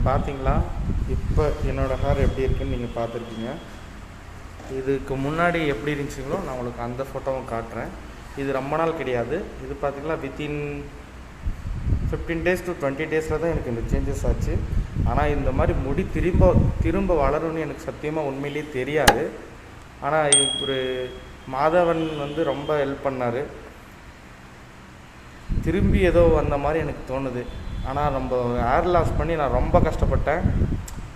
பார்த்தீங்களா? இப்போ என்னோடய ஹேர் எப்படி இருக்குன்னு நீங்கள் பார்த்துருக்கீங்க. இதுக்கு முன்னாடி எப்படி இருந்துச்சுங்களோ நான் உங்களுக்கு அந்த ஃபோட்டோவும் காட்டுறேன். இது ரொம்ப நாள் கிடையாது. இது பார்த்திங்களா வித்தின் 15 days to 20 days தான் எனக்கு இந்த சேஞ்சஸ் ஆச்சு. ஆனால் இந்த மாதிரி முடி திரும்ப வளரும்னு எனக்கு சத்தியமாக உண்மையிலேயே தெரியாது. ஆனால் ஒரு மாதவன் வந்து ரொம்ப ஹெல்ப் பண்ணார். திரும்பி ஏதோ வந்த மாதிரி எனக்கு தோணுது. ஆனால் ரொம்ப ஹேர் லாஸ் பண்ணி நான் ரொம்ப கஷ்டப்பட்டேன்.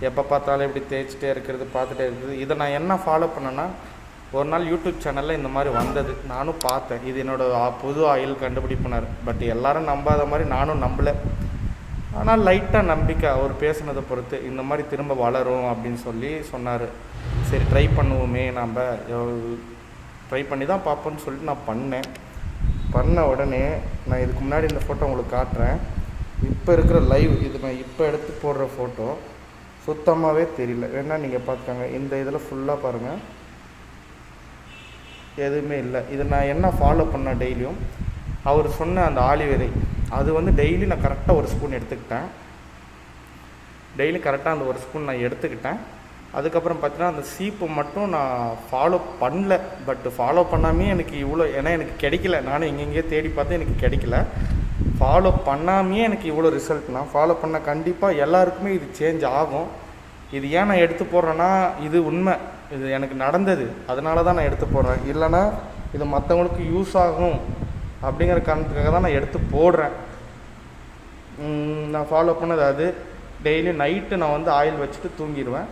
எப்போ பார்த்தாலும் இப்படி தேய்ச்சிட்டே இருக்கிறது, பார்த்துட்டே இருக்குது. இதை நான் என்ன ஃபாலோ பண்ணேன்னா, ஒரு நாள் யூடியூப் சேனலில் இந்த மாதிரி வந்தது, நானும் பார்த்தேன். இது என்னோடய புது ஆயில் கண்டுபிடிப்பினார். பட் எல்லோரும் நம்பாத மாதிரி நானும் நம்பலை. ஆனால் லைட்டாக நம்பிக்கை அவர் பேசுனதை பொறுத்து இந்த மாதிரி திரும்ப வளரும் அப்படின்னு சொல்லி சொன்னார். சரி ட்ரை பண்ணுவோமே, நம்ம ட்ரை பண்ணி தான் பார்ப்போன்னு சொல்லிட்டு நான் பண்ண உடனே நான் இதுக்கு முன்னாடி இந்த ஃபோட்டோ உங்களுக்கு காட்டுறேன். இப்போ இருக்கிற லைவ் இது நான் இப்போ எடுத்து போடுற ஃபோட்டோ சுத்தமாகவே தெரியல. வேணா நீங்கள் பார்த்துக்காங்க. இந்த இதில் ஃபுல்லாக பாருங்கள், எதுவுமே இல்லை. இதை நான் என்ன ஃபாலோ பண்ணேன், டெய்லியும் அவர் சொன்ன அந்த ஆலிவேரை அது வந்து டெய்லி நான் கரெக்டாக ஒரு ஸ்பூன் எடுத்துக்கிட்டேன். டெய்லி கரெக்டாக அந்த ஒரு ஸ்பூன் நான் எடுத்துக்கிட்டேன். அதுக்கப்புறம் பார்த்தீங்கன்னா அந்த சீப்பு மட்டும் நான் ஃபாலோ பண்ணல. பட் ஃபாலோ பண்ணாமே எனக்கு இவ்வளோ, ஏன்னா எனக்கு கிடைக்கல. நானும் எங்கெங்கேயோ தேடி பார்த்தேன், எனக்கு கிடைக்கல. ஃபாலோ பண்ணாமே எனக்கு இவ்வளோ ரிசல்ட். நான் ஃபாலோ பண்ண கண்டிப்பாக எல்லாருக்குமே இது சேஞ்ச் ஆகும். இது ஏன் நான் எடுத்து போடுறேன்னா, இது உண்மை, இது எனக்கு நடந்தது, அதனால தான் நான் எடுத்து போடுறேன். இல்லைனா இது மற்றவங்களுக்கு யூஸ் ஆகும் அப்படிங்கிற காரணத்துக்காக தான் நான் எடுத்து போடுறேன். நான் ஃபாலோ பண்ணது அது. டெய்லி நைட்டு நான் வந்து ஆயில் வச்சுட்டு தூங்கிடுவேன்.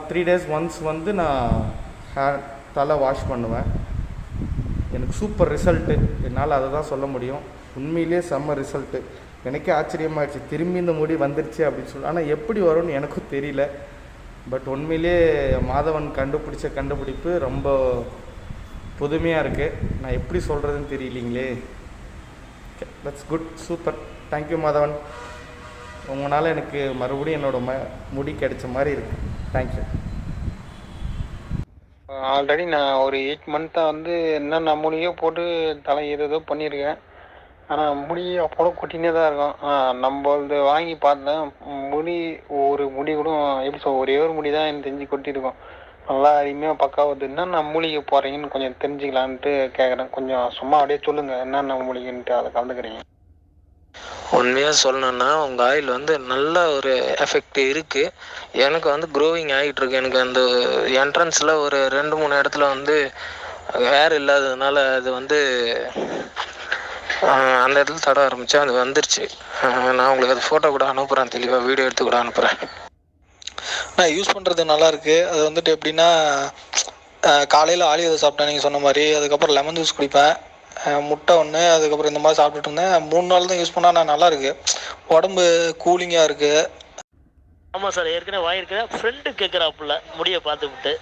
3 days ஒன்ஸ் வந்து நான் தலை வாஷ் பண்ணுவேன். எனக்கு சூப்பர் ரிசல்ட்டு. என்னால் அதை தான் சொல்ல முடியும். உண்மையிலே செம்ம ரிசல்ட்டு. எனக்கே ஆச்சரியமாகிடுச்சு, திரும்பி இந்த முடி வந்துருச்சு அப்படின்னு சொல்லி. ஆனால் எப்படி வரும்னு எனக்கும் தெரியல. பட் உண்மையிலே மாதவன் கண்டுபிடிச்ச கண்டுபிடிப்பு ரொம்ப புதுமையாக இருக்குது. நான் எப்படி சொல்கிறதுன்னு தெரியலிங்களே. That's good, super. Thank you Madhavan. உங்களால் எனக்கு மறுபடியும் என்னோடய முடி கிடைச்ச மாதிரி இருக்குது. தேங்க்யூ. ஆல்ரெடி நான் ஒரு 8 மந்த்தாக வந்து என்னென்ன மூலிகையோ போட்டு தலை ஏதோ பண்ணியிருக்கேன். ஆனால் முடி அப்போல கொட்டினே தான் இருக்கும். நம்ம இது வாங்கி பார்த்தேன், ஒரு முடி கூட எப்படி ஒரே ஒரு முடி தான் எனக்கு தெரிஞ்சு கொட்டியிருக்கோம். நல்லா அருமையாக பக்காவது. என்னென்ன மூலிகை போடுறீங்கன்னு கொஞ்சம் தெரிஞ்சுக்கலான்ட்டு கேட்குறேன். கொஞ்சம் சும்மா அப்படியே சொல்லுங்கள் என்னென்ன மூலிகைன்ட்டு அதை கலந்துக்கிறீங்க. உண்மையாக சொல்லணுன்னா உங்கள் ஆயில் வந்து நல்ல ஒரு எஃபெக்ட் இருக்குது. எனக்கு வந்து க்ரோவிங் ஆகிட்டுருக்கு. எனக்கு அந்த என்ட்ரன்ஸில் ஒரு 2-3 இடத்துல வந்து ஹேர் இல்லாததுனால அது வந்து அந்த இடத்துல தட ஆரம்பித்தேன், அது வந்துருச்சு. நான் உங்களுக்கு அது ஃபோட்டோ கூட அனுப்புகிறேன், தெளிவாக வீடியோ எடுத்து கூட அனுப்புகிறேன். நான் யூஸ் பண்ணுறது நல்லாயிருக்கு. அது வந்துட்டு எப்படின்னா, காலையில் ஆலிவ் சாப்பிட்டேன் நீங்கள் சொன்ன மாதிரி. அதுக்கப்புறம் லெமன் ஜூஸ் குடிப்பேன், முட்டை ஒன்று, அதுக்கப்புறம் இந்த மாதிரி சாப்பிட்டுட்டு இருந்தேன். 3 நாள் தான் யூஸ் பண்ணால் நான் நல்லாயிருக்கு. உடம்பு கூலிங்காக இருக்குது. ஆமாம் சார், ஏற்கனவே வாங்கியிருக்கிறேன். ஃப்ரெண்டு கேட்குறாப்புல முடியை பார்த்துக்கிட்டு.